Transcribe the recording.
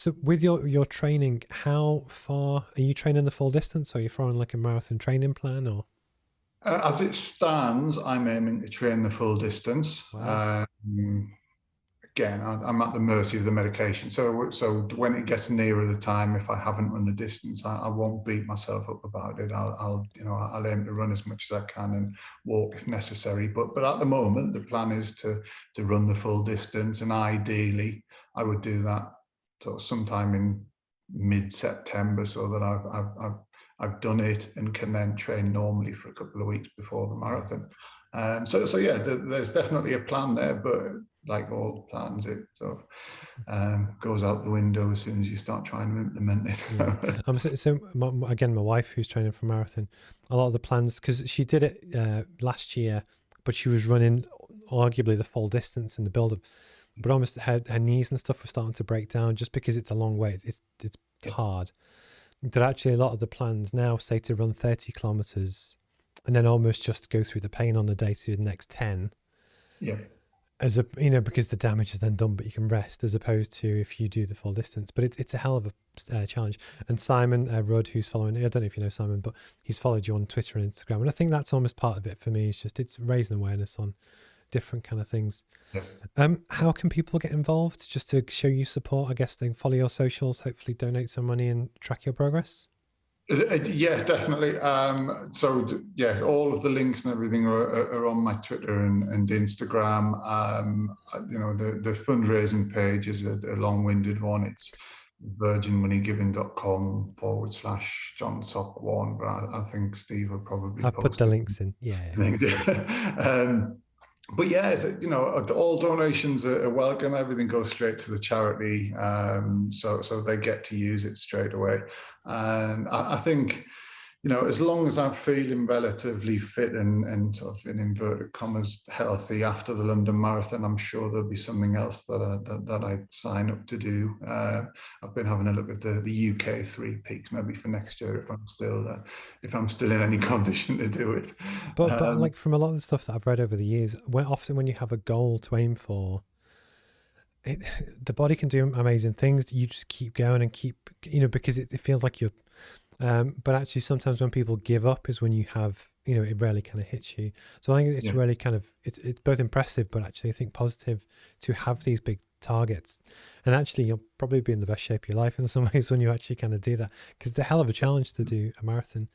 So with your training, how far are you training the full distance? Or are you following like a marathon training plan or? As it stands, I'm aiming to train the full distance. Wow. Again, I'm at the mercy of the medication. So when it gets nearer the time, if I haven't run the distance, I won't beat myself up about it. I'll aim to run as much as I can and walk if necessary. But at the moment, the plan is to run the full distance, and ideally, I would do that sort of sometime in mid-September, so that I've done it and can then train normally for a couple of weeks before the marathon. So yeah, there's definitely a plan there, but like all plans, it sort of goes out the window as soon as you start trying to implement it. Yeah. Again, my wife who's training for marathon, a lot of the plans, because she did it last year, but she was running arguably the full distance in the build up, but almost her knees and stuff were starting to break down just because it's a long way. It's hard. But actually, a lot of the plans now say to run 30 kilometers and then almost just go through the pain on the day to the next 10, Yeah. because the damage is then done, but you can rest, as opposed to if you do the full distance. But it's a hell of a challenge. And Simon Rudd, who's following, I don't know if you know Simon, but he's followed you on Twitter and Instagram. And I think that's almost part of it for me. It's raising awareness on different kind of things. Yeah. How can people get involved? Just to show you support, I guess they can follow your socials, hopefully donate some money and track your progress. Yeah, definitely. Yeah, all of the links and everything are on my Twitter and Instagram. The fundraising page is a long-winded one. It's virginmoneygiving.com/John Sock1, but I think Steve will probably I've put post the it. links in. Yeah. But yeah, all donations are welcome. Everything goes straight to the charity, so they get to use it straight away. And I think, as long as I'm feeling relatively fit and sort of in inverted commas healthy after the London Marathon, I'm sure there'll be something else that I'd sign up to do. I've been having a look at the UK 3 peaks maybe for next year if I'm still in any condition to do it. But like from a lot of the stuff that I've read over the years, often when you have a goal to aim for, the body can do amazing things. You just keep going and keep, because it feels like you're. But actually, sometimes when people give up is when you have, it rarely kind of hits you. So I think it's really kind of it's both impressive, but actually I think positive to have these big targets. And actually, you'll probably be in the best shape of your life in some ways when you actually kind of do that, because it's a hell of a challenge to do a marathon.